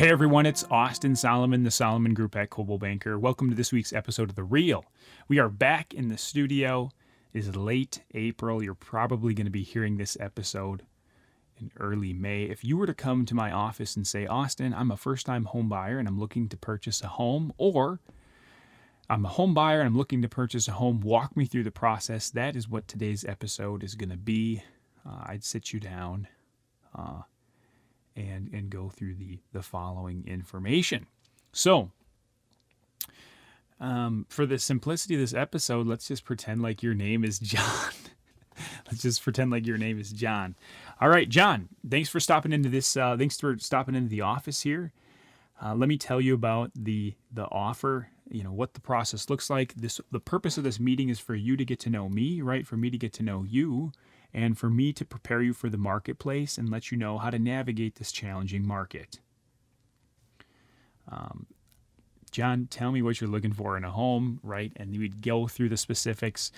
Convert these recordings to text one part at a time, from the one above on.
Hey everyone, it's Austin Solomon, the Solomon Group at Coldwell Banker. Welcome to this week's episode of The Real. We are back in the studio. It is late April. You're probably going to be hearing this episode in early May. If you were to come to my office and say, Austin, I'm a first-time home buyer and I'm looking to purchase a home, or I'm a home buyer and I'm looking to purchase a home, walk me through the process. That is what today's episode is going to be. I'd sit you down and go through the following information. So, for the simplicity of this episode, let's just pretend like your name is John. Let's just pretend like your name is John. All right, John, thanks for stopping into this. Thanks for stopping into the office here. Let me tell you about the offer, what the process looks like. The purpose of this meeting is for you to get to know me, right? For me to get to know you, and for me to prepare you for the marketplace and let you know how to navigate this challenging market. John, tell me what you're looking for in a home, right? And we'd go through the specifics.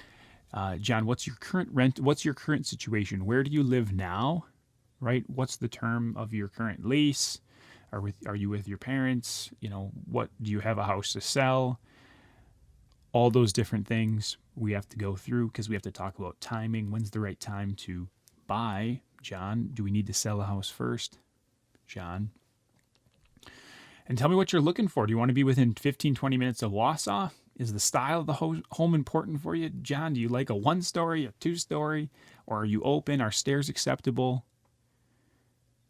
John, what's your current rent? What's your current situation? Where do you live now, right? What's the term of your current lease? Are you with your parents? What do you have a house to sell? All those different things we have to go through because we have to talk about timing. When's the right time to buy? John, do we need to sell a house first? John. And tell me what you're looking for. Do you want to be within 15, 20 minutes of Wausau? Is the style of the home important for you? John, do you like a one-story, a two-story? Or are you open? Are stairs acceptable?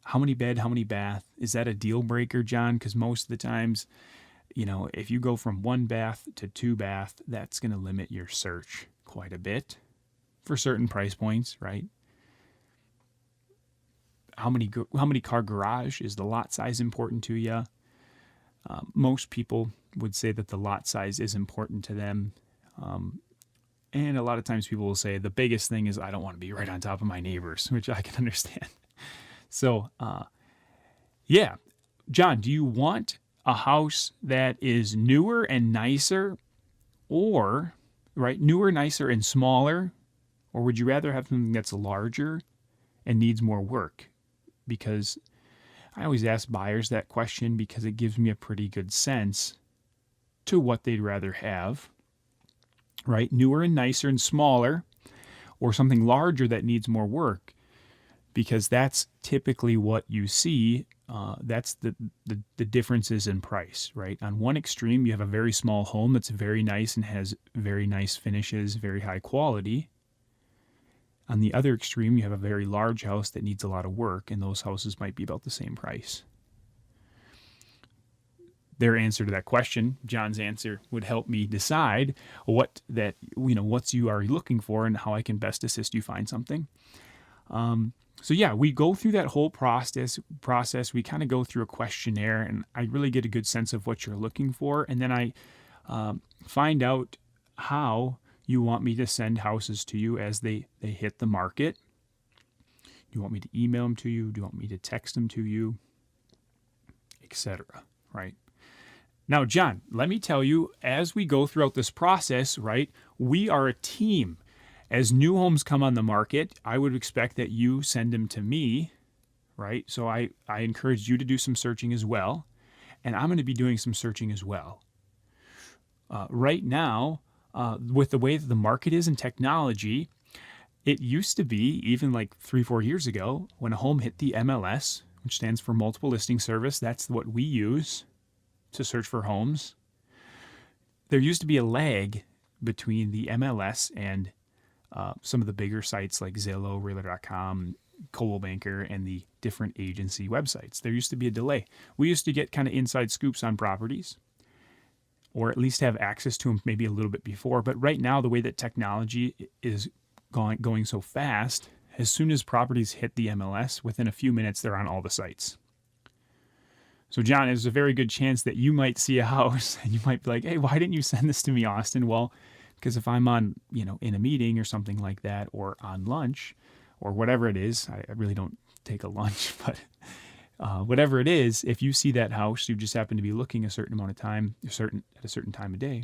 How many bed, how many bath? Is that a deal breaker, John? Because most of the times, if you go from one bath to two bath, that's going to limit your search quite a bit for certain price points, right? How many car garage? Is the lot size important to you? Most people would say that the lot size is important to them. And a lot of times people will say the biggest thing is I don't want to be right on top of my neighbors, which I can understand. So, John, do you want a house that is newer and nicer, or, right, newer, nicer, and smaller, or would you rather have something that's larger and needs more work? Because I always ask buyers that question because it gives me a pretty good sense to what they'd rather have, right? Newer and nicer and smaller, or something larger that needs more work, because that's typically what you see. That's the differences in price, right? On one extreme, you have a very small home that's very nice and has very nice finishes, very high quality. On the other extreme, you have a very large house that needs a lot of work, and those houses might be about the same price. Their answer to that question, John's answer, would help me decide what you are looking for and how I can best assist you find something. We go through that whole process. We kind of go through a questionnaire, and I really get a good sense of what you're looking for. And then I find out how you want me to send houses to you as they hit the market. Do you want me to email them to you? Do you want me to text them to you? Etc. Right? Now, John, let me tell you, as we go throughout this process, right, we are a team. As new homes come on the market, I would expect that you send them to me, right? So I encourage you to do some searching as well, and I'm going to be doing some searching as well. Right now, with the way that the market is in technology, it used to be, even like 3-4 years ago, when a home hit the MLS, which stands for Multiple Listing Service, that's what we use to search for homes. There used to be a lag between the MLS and some of the bigger sites like Zillow, Realtor.com, Coldwell Banker, and the different agency websites. There used to be a delay. We used to get kind of inside scoops on properties, or at least have access to them maybe a little bit before. But right now, the way that technology is going so fast, as soon as properties hit the MLS, within a few minutes, they're on all the sites. So, John, there's a very good chance that you might see a house and you might be like, hey, why didn't you send this to me, Austin? Well, because if I'm on, in a meeting or something like that, or on lunch, or whatever it is, I really don't take a lunch, but whatever it is, if you see that house, you just happen to be looking a certain amount of time, at a certain time of day,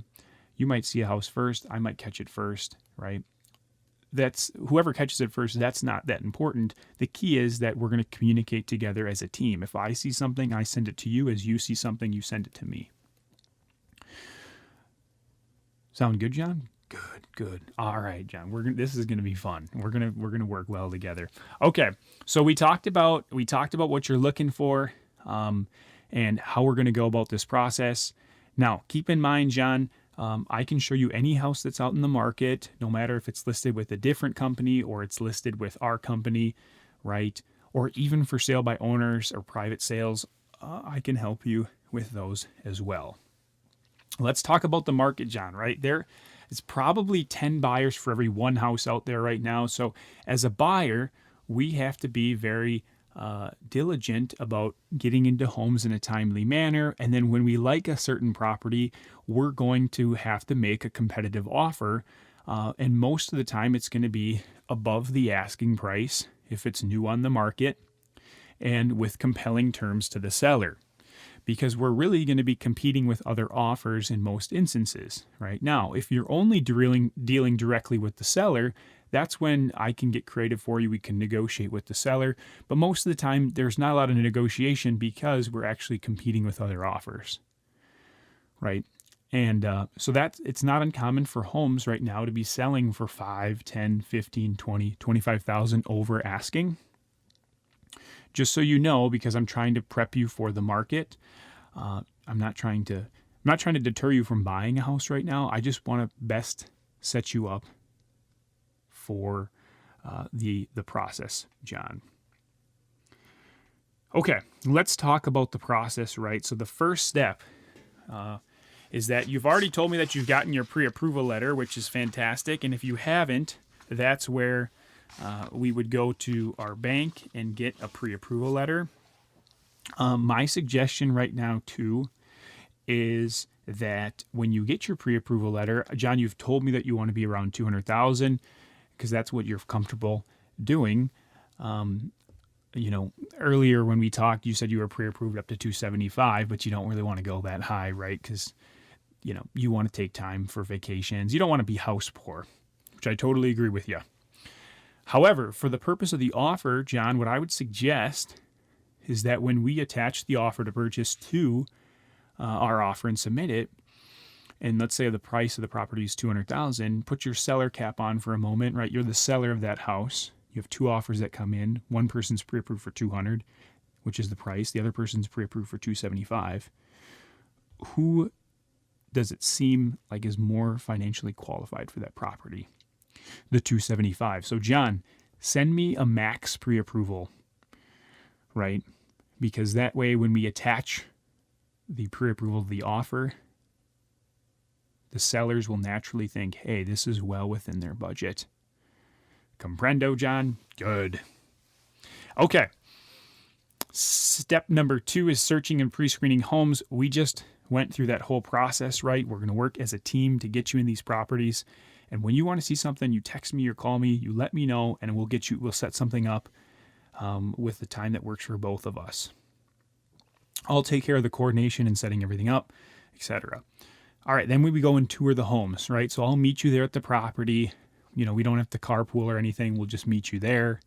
you might see a house first. I might catch it first, right? that's whoever catches it first, that's not that important. The key is that we're going to communicate together as a team. If I see something, I send it to you. As you see something, you send it to me. Sound good, John? Good. All right, John. This is going to be fun. We're gonna work well together. Okay. So we talked about what you're looking for, and how we're going to go about this process. Now, keep in mind, John, I can show you any house that's out in the market, no matter if it's listed with a different company or it's listed with our company, right? Or even for sale by owners or private sales, I can help you with those as well. Let's talk about the market, John, right? There is probably 10 buyers for every one house out there right now. So as a buyer, we have to be very diligent about getting into homes in a timely manner. And then when we like a certain property, we're going to have to make a competitive offer. And most of the time it's going to be above the asking price if it's new on the market and with compelling terms to the seller, because we're really going to be competing with other offers in most instances. Right now, if you're only dealing directly with the seller, that's when I can get creative for you. We can negotiate with the seller. But most of the time, there's not a lot of negotiation because we're actually competing with other offers. Right? And so it's not uncommon for homes right now to be selling for 5, 10, 15, 20, 25,000 over asking. Just so you know, because I'm trying to prep you for the market. I'm not trying to deter you from buying a house right now. I just want to best set you up for the process, John. Okay, let's talk about the process, right? So the first step is that you've already told me that you've gotten your pre-approval letter, which is fantastic. And if you haven't, that's where we would go to our bank and get a pre-approval letter. My suggestion right now, too, is that when you get your pre-approval letter, John, you've told me that you want to be around $200,000 because that's what you're comfortable doing. Earlier when we talked, you said you were pre-approved up to $275,000, but you don't really want to go that high, right? Because, you want to take time for vacations. You don't want to be house poor, which I totally agree with you. However, for the purpose of the offer, John, what I would suggest is that when we attach the offer to purchase to our offer and submit it, and let's say the price of the property is $200,000, put your seller cap on for a moment, right? You're the seller of that house. You have two offers that come in. One person's pre-approved for $200,000, which is the price. The other person's pre-approved for $275,000. Who does it seem like is more financially qualified for that property? The $275,000. So John, send me a max pre-approval, right? Because that way when we attach the pre-approval to the offer, the sellers will naturally think, hey, this is well within their budget. Comprendo, John? Good. Okay. Step number 2 is searching and pre-screening homes. We just went through that whole process, right? We're going to work as a team to get you in these properties. And when you want to see something, you text me or call me, you let me know, and we'll set something up with the time that works for both of us. I'll take care of the coordination and setting everything up, etc. All right, then we go and tour the homes, right? So I'll meet you there at the property. We don't have to carpool or anything. We'll just meet you there.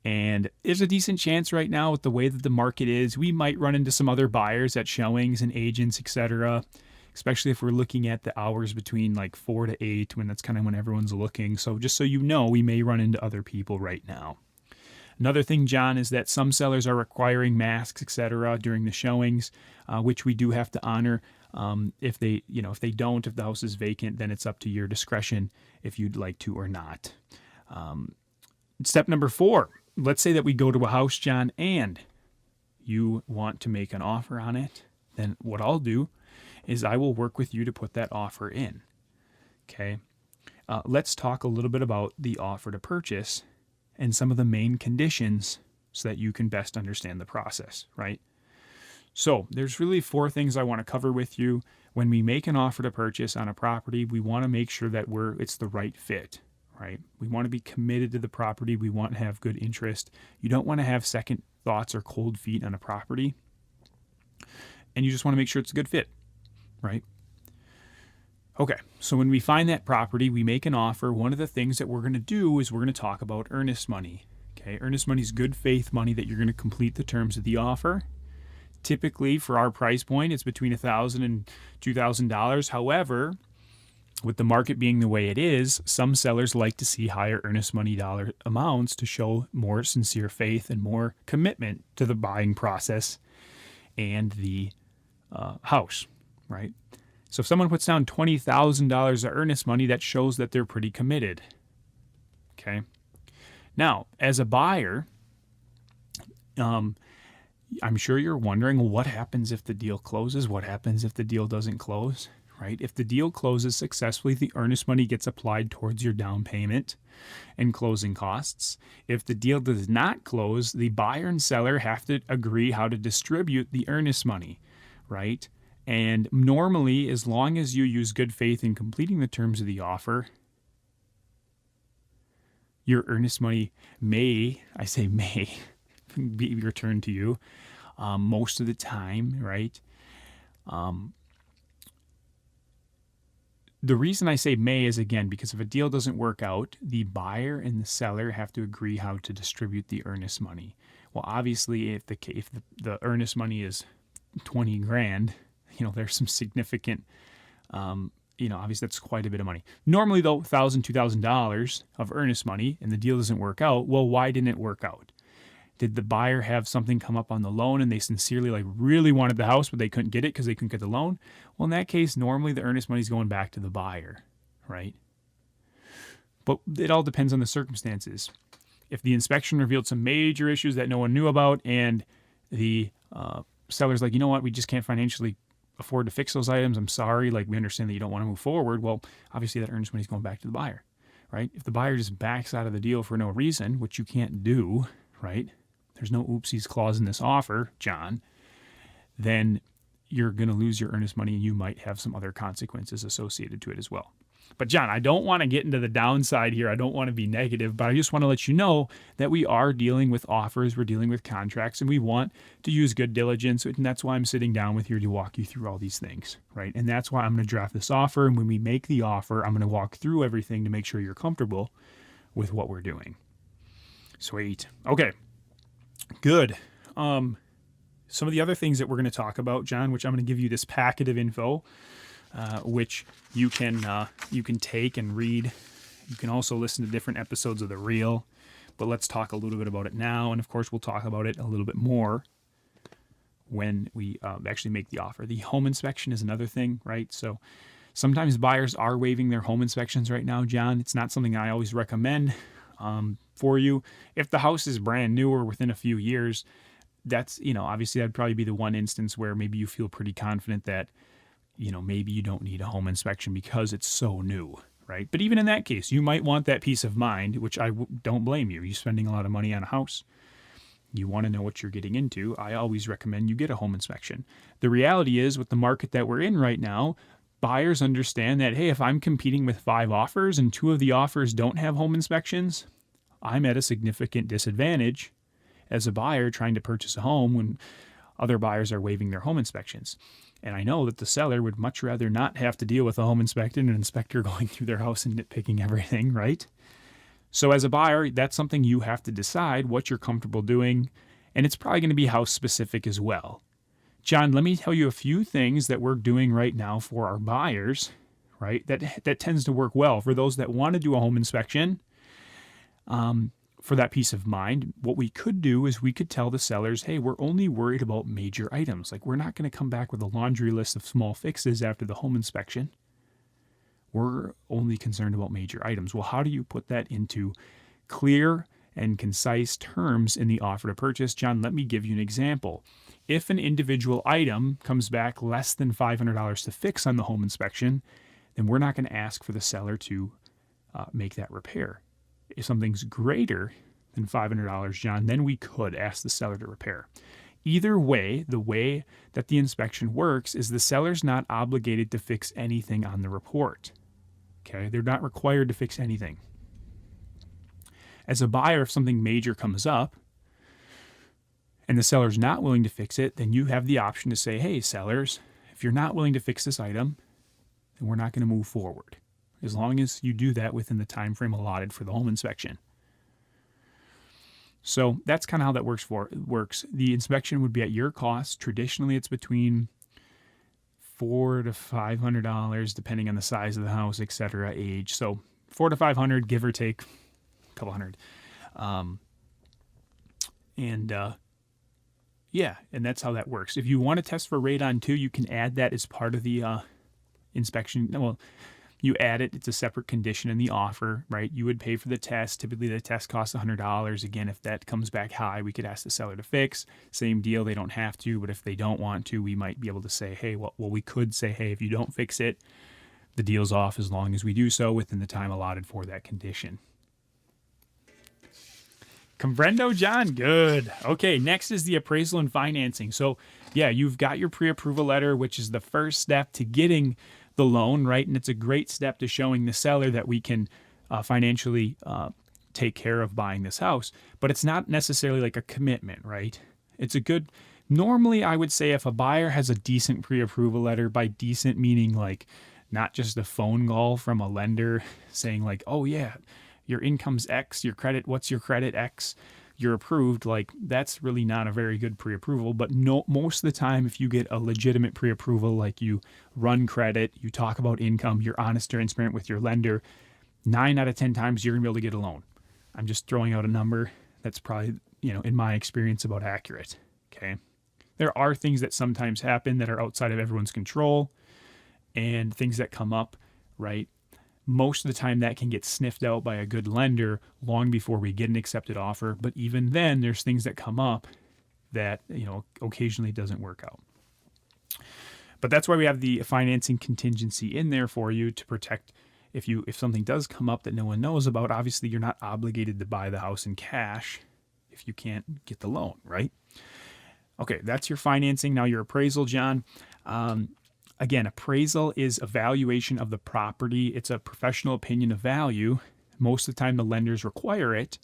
And there's a decent chance right now with the way that the market is, we might run into some other buyers at showings and agents, etc., especially if we're looking at the hours between like 4 to 8, when that's kind of when everyone's looking. So just so you know, we may run into other people right now. Another thing, John, is that some sellers are requiring masks, etc., during the showings, which we do have to honor. If they don't, if the house is vacant, then it's up to your discretion if you'd like to or not. Step number 4, let's say that we go to a house, John, and you want to make an offer on it. Then what I'll do is I will work with you to put that offer in. Okay. Let's talk a little bit about the offer to purchase and some of the main conditions so that you can best understand the process, right? So there's really 4 things I want to cover with you. When we make an offer to purchase on a property, we want to make sure that it's the right fit, right? We want to be committed to the property. We want to have good interest. You don't want to have second thoughts or cold feet on a property. And you just want to make sure it's a good fit, right? Okay, so when we find that property, we make an offer. One of the things that we're going to do is we're going to talk about earnest money. Okay, earnest money is good faith money that you're going to complete the terms of the offer. Typically, for our price point, it's between $1,000 and $2,000. However, with the market being the way it is, some sellers like to see higher earnest money dollar amounts to show more sincere faith and more commitment to the buying process and the house, right? So if someone puts down $20,000 of earnest money, that shows that they're pretty committed. Okay. Now, as a buyer, I'm sure you're wondering, well, what happens if the deal closes? What happens if the deal doesn't close? Right? If the deal closes successfully, the earnest money gets applied towards your down payment and closing costs. If the deal does not close, the buyer and seller have to agree how to distribute the earnest money, right? And normally, as long as you use good faith in completing the terms of the offer, your earnest money may be returned to you most of the time, right? The reason I say may is, again, because if a deal doesn't work out, the buyer and the seller have to agree how to distribute the earnest money. Well, obviously, if the earnest money is 20 grand, there's some significant, obviously that's quite a bit of money. Normally, though, $1,000, $2,000 of earnest money and the deal doesn't work out, well, why didn't it work out? Did the buyer have something come up on the loan and they sincerely really wanted the house, but they couldn't get it because they couldn't get the loan? Well, in that case, normally the earnest money is going back to the buyer, right? But it all depends on the circumstances. If the inspection revealed some major issues that no one knew about and the seller's like, you know what, we just can't financially afford to fix those items, I'm sorry, we understand that you don't want to move forward, well, obviously that earnest money is going back to the buyer, right? If the buyer just backs out of the deal for no reason, which you can't do, right? There's no oopsies clause in this offer, John, then you're going to lose your earnest money and you might have some other consequences associated to it as well. But John, I don't want to get into the downside here. I don't want to be negative, but I just want to let you know that we are dealing with offers, we're dealing with contracts, and we want to use good diligence. And that's why I'm sitting down with you to walk you through all these things, right? And that's why I'm going to draft this offer. And when we make the offer, I'm going to walk through everything to make sure you're comfortable with what we're doing. Sweet. Okay. Good. Some of the other things that we're going to talk about, John, which I'm going to give you this packet of info, which you can take and read. You can also listen to different episodes of The Reel, but let's talk a little bit about it now. And of course, we'll talk about it a little bit more when we actually make the offer. The home inspection is another thing, right? So sometimes buyers are waiving their home inspections right now, John. It's not something I always recommend for you. If the house is brand new or within a few years, that's, obviously that'd probably be the one instance where maybe you feel pretty confident that, maybe you don't need a home inspection because it's so new, right? But even in that case, you might want that peace of mind, which I don't blame you. You're spending a lot of money on a house. You want to know what you're getting into. I always recommend you get a home inspection. The reality is, with the market that we're in right now, buyers understand that, hey, if I'm competing with 5 offers and 2 of the offers don't have home inspections, I'm at a significant disadvantage as a buyer trying to purchase a home when other buyers are waiving their home inspections. And I know that the seller would much rather not have to deal with a home inspector and an inspector going through their house and nitpicking everything, right? So as a buyer, that's something you have to decide what you're comfortable doing, and it's probably going to be house specific as well. John, let me tell you a few things that we're doing right now for our buyers, right? That tends to work well for those that want to do a home inspection. For that peace of mind, what we could do is we could tell the sellers, hey, we're only worried about major items. We're not going to come back with a laundry list of small fixes after the home inspection. We're only concerned about major items. Well, how do you put that into clear and concise terms in the offer to purchase? John, let me give you an example. If an individual item comes back less than $500 to fix on the home inspection, then we're not going to ask for the seller to make that repair. If something's greater than $500, John, then we could ask the seller to repair. Either way, the way that the inspection works is the seller's not obligated to fix anything on the report. Okay, they're not required to fix anything. As a buyer, if something major comes up and the seller's not willing to fix it, then you have the option to say, hey, sellers, if you're not willing to fix this item, then we're not going to move forward, as long as you do that within the time frame allotted for the home inspection. So that's kind of how that works. The inspection would be at your cost. Traditionally, it's between $400 to $500, depending on the size of the house, etc., age. So $400 to $500, give or take a couple hundred. And that's how that works. If you want to test for radon too, you can add that as part of the inspection. Well, you add it. It's a separate condition in the offer, right? You would pay for the test. Typically, the test costs $100. Again, if that comes back high, we could ask the seller to fix. Same deal. They don't have to, but if they don't want to, we might be able to say, hey, well, we could say, hey, if you don't fix it, the deal's off, as long as we do so within the time allotted for that condition. Comprendo, John? Good. Okay, next is the appraisal and financing. So, yeah, you've got your pre-approval letter, which is the first step to getting the loan, right? And it's a great step to showing the seller that we can financially take care of buying this house. But it's not necessarily like a commitment, right? It's a good, normally I would say if a buyer has a decent pre-approval letter, by decent meaning like not just a phone call from a lender saying like, oh yeah, your income's X, your credit, what's your credit X, you're approved, like that's really not a very good pre-approval. But no, most of the time, if you get a legitimate pre-approval, like you run credit, you talk about income, you're honest, transparent with your lender, 9 out of 10 times you're gonna be able to get a loan. I'm just throwing out a number that's probably, in my experience, about accurate. Okay. There are things that sometimes happen that are outside of everyone's control and things that come up, right? Most of the time that can get sniffed out by a good lender long before we get an accepted offer. But even then, there's things that come up that, occasionally doesn't work out. But that's why we have the financing contingency in there for you to protect if something does come up that no one knows about. Obviously, you're not obligated to buy the house in cash if you can't get the loan, right? Okay, that's your financing. Now your appraisal, John. Again, appraisal is a valuation of the property. It's a professional opinion of value. Most of the time, the lenders require it,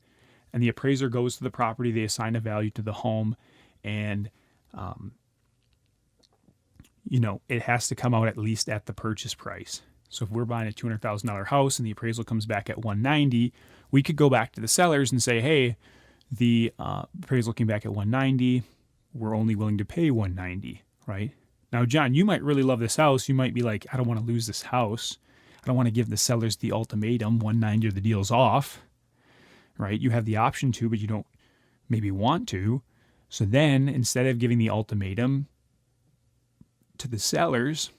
and the appraiser goes to the property. They assign a value to the home, and it has to come out at least at the purchase price. So if we're buying a $200,000 house and the appraisal comes back at $190,000, we could go back to the sellers and say, hey, the appraisal came back at $190,000. We're only willing to pay $190,000, right? Now, John, you might really love this house. You might be like, I don't want to lose this house. I don't want to give the sellers the ultimatum, $190,000 or the deal's off, right? You have the option to, but you don't maybe want to. So then instead of giving the ultimatum to the sellers,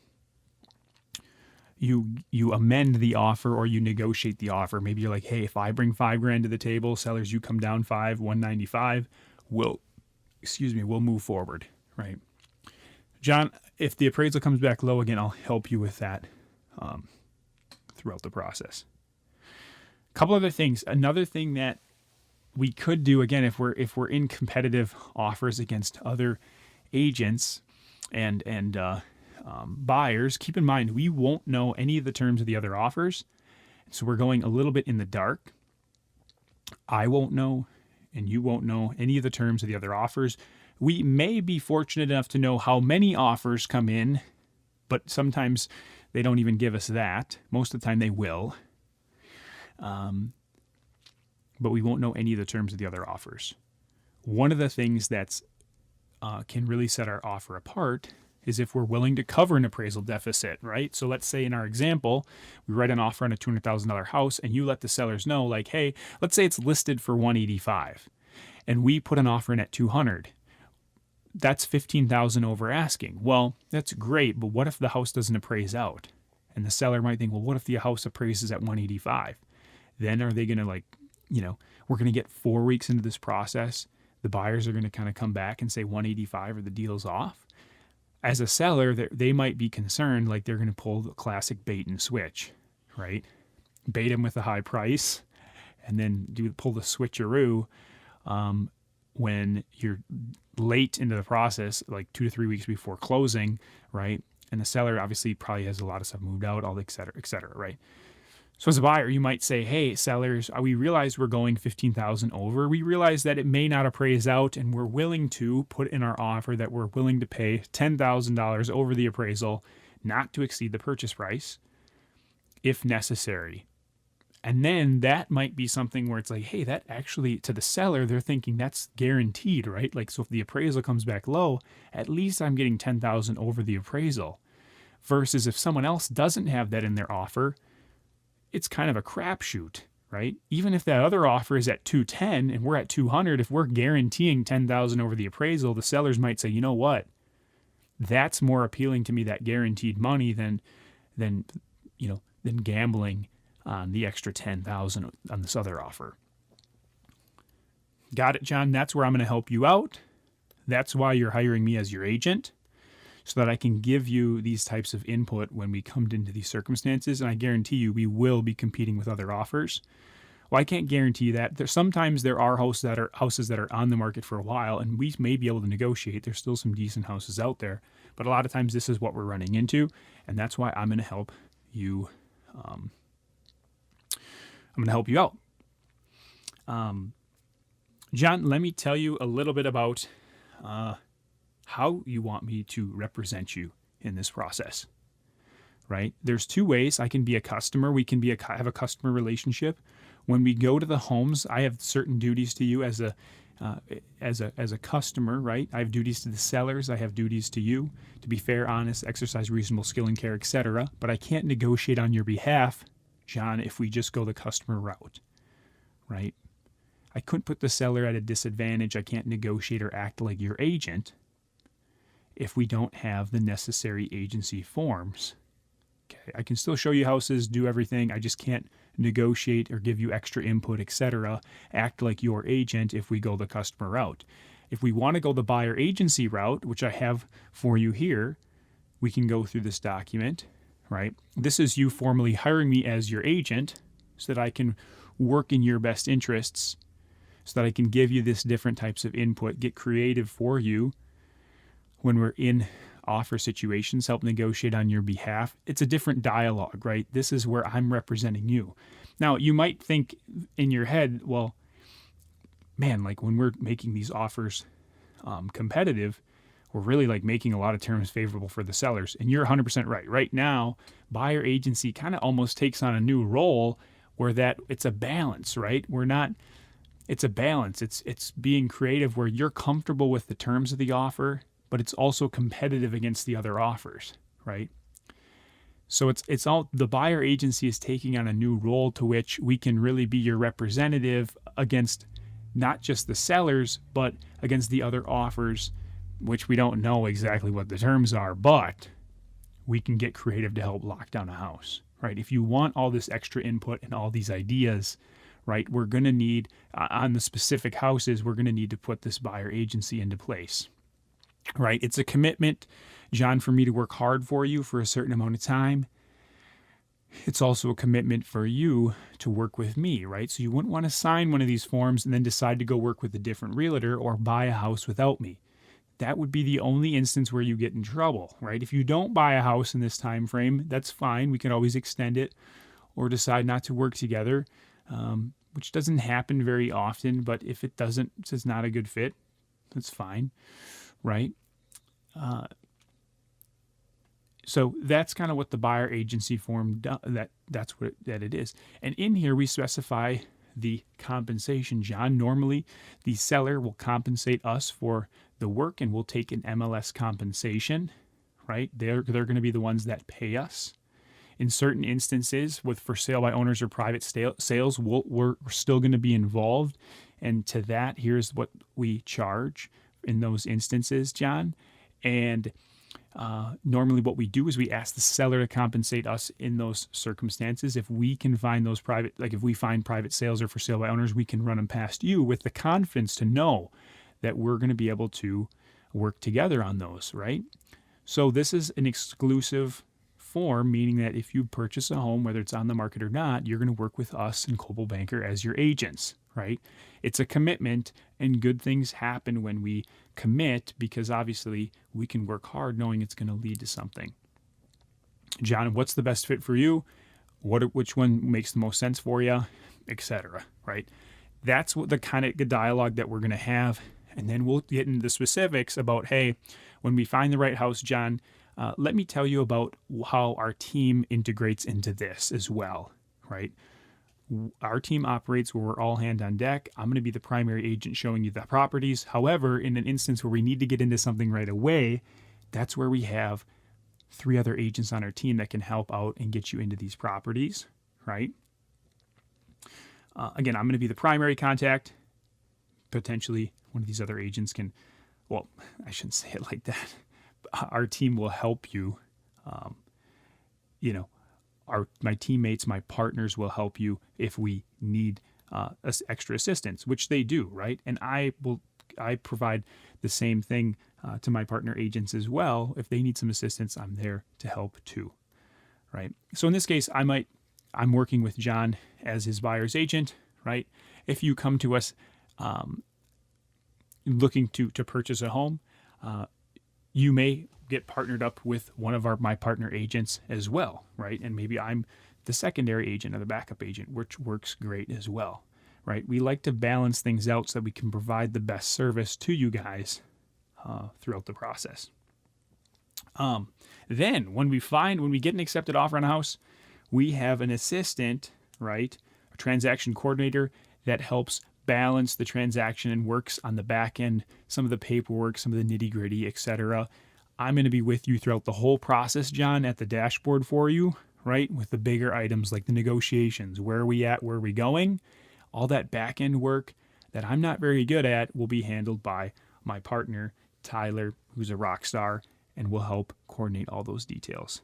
you amend the offer or you negotiate the offer. Maybe you're like, hey, if I bring $5,000 to the table, sellers, you come down $195,000, we'll move forward, right? John, if the appraisal comes back low again, I'll help you with that throughout the process. A couple other things. Another thing that we could do, again, if we're in competitive offers against other agents and buyers, keep in mind we won't know any of the terms of the other offers. So we're going a little bit in the dark. I won't know, and you won't know any of the terms of the other offers. We may be fortunate enough to know how many offers come in, but sometimes they don't even give us that. Most of the time they will. But we won't know any of the terms of the other offers. One of the things that's can really set our offer apart is if we're willing to cover an appraisal deficit, right? So let's say in our example, we write an offer on a $200,000 house and you let the sellers know, like, hey, let's say it's listed for $185,000 and we put an offer in at $200,000. That's $15,000 over asking. Well, that's great, but what if the house doesn't appraise out? And the seller might think, well, what if the house appraises at $185,000? Then are they going to we're going to get 4 weeks into this process. The buyers are going to kind of come back and say $185,000 or the deal's off. As a seller, they might be concerned, like they're going to pull the classic bait and switch, right? Bait them with a high price and then pull the switcheroo when you're late into the process, like 2 to 3 weeks before closing, right? And the seller obviously probably has a lot of stuff moved out, all et cetera, right? So as a buyer, you might say, hey, sellers, we realize we're going $15,000 over. We realize that it may not appraise out, and we're willing to put in our offer that we're willing to pay $10,000 over the appraisal not to exceed the purchase price if necessary. And then that might be something where it's like, hey, that actually, to the seller, they're thinking that's guaranteed, right? Like, so if the appraisal comes back low, at least I'm getting $10,000 over the appraisal. Versus if someone else doesn't have that in their offer, it's kind of a crapshoot, right? Even if that other offer is at 210 and we're at 200, if we're guaranteeing 10,000 over the appraisal, the sellers might say, you know what? That's more appealing to me, that guaranteed money, than gambling on the extra 10,000 on this other offer. Got it, John? That's where I'm going to help you out. That's why you're hiring me as your agent, so that I can give you these types of input when we come into these circumstances. And I guarantee you, we will be competing with other offers. Well, I can't guarantee that. Sometimes there are houses that are on the market for a while, and we may be able to negotiate. There's still some decent houses out there, but a lot of times this is what we're running into, and that's why I'm going to help you. I'm going to help you out. John, let me tell you a little bit about how you want me to represent you in this process, right? There's two ways. I can be a customer. We can have a customer relationship. When we go to the homes, I have certain duties to you as a customer, right? I have duties to the sellers. I have duties to you to be fair, honest, exercise reasonable skill and care, etc. But I can't negotiate on your behalf, John, if we just go the customer route, right? I couldn't put the seller at a disadvantage. I can't negotiate or act like your agent if we don't have the necessary agency forms. Okay, I can still show you houses, do everything. I just can't negotiate or give you extra input, etc. Act like your agent if we go the customer route. If we want to go the buyer agency route, which I have for you here, we can go through this document, right? This is you formally hiring me as your agent so that I can work in your best interests, so that I can give you this different types of input, get creative for you when we're in offer situations, help negotiate on your behalf. It's a different dialogue, right? This is where I'm representing you. Now, you might think in your head, well, man, like when we're making these offers competitive, we're really like making a lot of terms favorable for the sellers. And you're 100% right. Right now, buyer agency kind of almost takes on a new role where that it's a balance, right? It's a balance. It's being creative where you're comfortable with the terms of the offer, but it's also competitive against the other offers, right? So it's all, the buyer agency is taking on a new role to which we can really be your representative against not just the sellers, but against the other offers, which we don't know exactly what the terms are, but we can get creative to help lock down a house, right? If you want all this extra input and all these ideas, right, we're going to need, on the specific houses, we're going to need to put this buyer agency into place, right? It's a commitment, John, for me to work hard for you for a certain amount of time. It's also a commitment for you to work with me, right? So you wouldn't want to sign one of these forms and then decide to go work with a different realtor or buy a house without me. That would be the only instance where you get in trouble, right? If you don't buy a house in this time frame, that's fine. We can always extend it or decide not to work together, which doesn't happen very often. But if it doesn't, it's not a good fit, that's fine, right? So that's kind of what the buyer agency form that's what it is. And in here we specify the compensation, John. Normally the seller will compensate us for the work and we'll take an MLS compensation, right? They're going to be the ones that pay us. In certain instances with for sale by owners or private sales, we're still going to be involved. And to that, here's what we charge in those instances, John. And normally what we do is we ask the seller to compensate us in those circumstances. If we can find those private, like if we find private sales or for sale by owners, we can run them past you with the confidence to know that we're going to be able to work together on those, right? So this is an exclusive form, meaning that if you purchase a home, whether it's on the market or not, you're going to work with us and Coldwell Banker as your agents, right? It's a commitment, and good things happen when we commit because obviously we can work hard knowing it's going to lead to something. John, what's the best fit for you? Which one makes the most sense for you, etc., right? That's what the kind of dialogue that we're going to have. And then we'll get into the specifics about, hey, when we find the right house, John, let me tell you about how our team integrates into this as well, right? Our team operates where we're all hand on deck. I'm going to be the primary agent showing you the properties. However, in an instance where we need to get into something right away, that's where we have 3 other agents on our team that can help out and get you into these properties, right? Again, I'm going to be the primary contact. Potentially one of these other agents can, well, I shouldn't say it like that. Our team will help you. My teammates, my partners will help you if we need extra assistance, which they do, right? And I provide the same thing to my partner agents as well. If they need some assistance, I'm there to help too, right? So in this case, I'm working with John as his buyer's agent, right? If you come to us looking to purchase a home, you may get partnered up with one of my partner agents as well, right? And maybe I'm the secondary agent or the backup agent, which works great as well, right? We like to balance things out so that we can provide the best service to you guys throughout the process. Then when we get an accepted offer on a house, we have an assistant, right? A transaction coordinator that helps balance the transaction and works on the back end, some of the paperwork, some of the nitty gritty, etc. I'm going to be with you throughout the whole process, John, at the dashboard for you, right? With the bigger items like the negotiations, where are we at, where are we going? All that back end work that I'm not very good at will be handled by my partner, Tyler, who's a rock star, and will help coordinate all those details.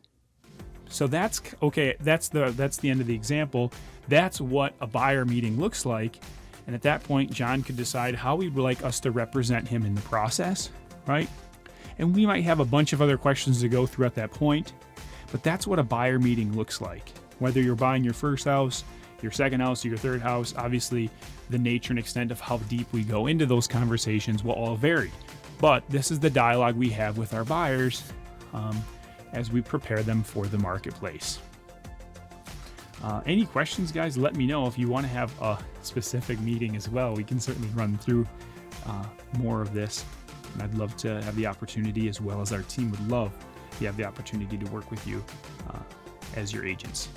So that's okay. That's the end of the example. That's what a buyer meeting looks like. And at that point, John could decide how he would like us to represent him in the process, right? And we might have a bunch of other questions to go through at that point, but that's what a buyer meeting looks like. Whether you're buying your first house, your second house, or your third house, obviously the nature and extent of how deep we go into those conversations will all vary. But this is the dialogue we have with our buyers as we prepare them for the marketplace. Any questions, guys? Let me know. If you want to have a specific meeting as well, we can certainly run through more of this. And I'd love to have the opportunity, as well as our team would love to have the opportunity to work with you as your agents.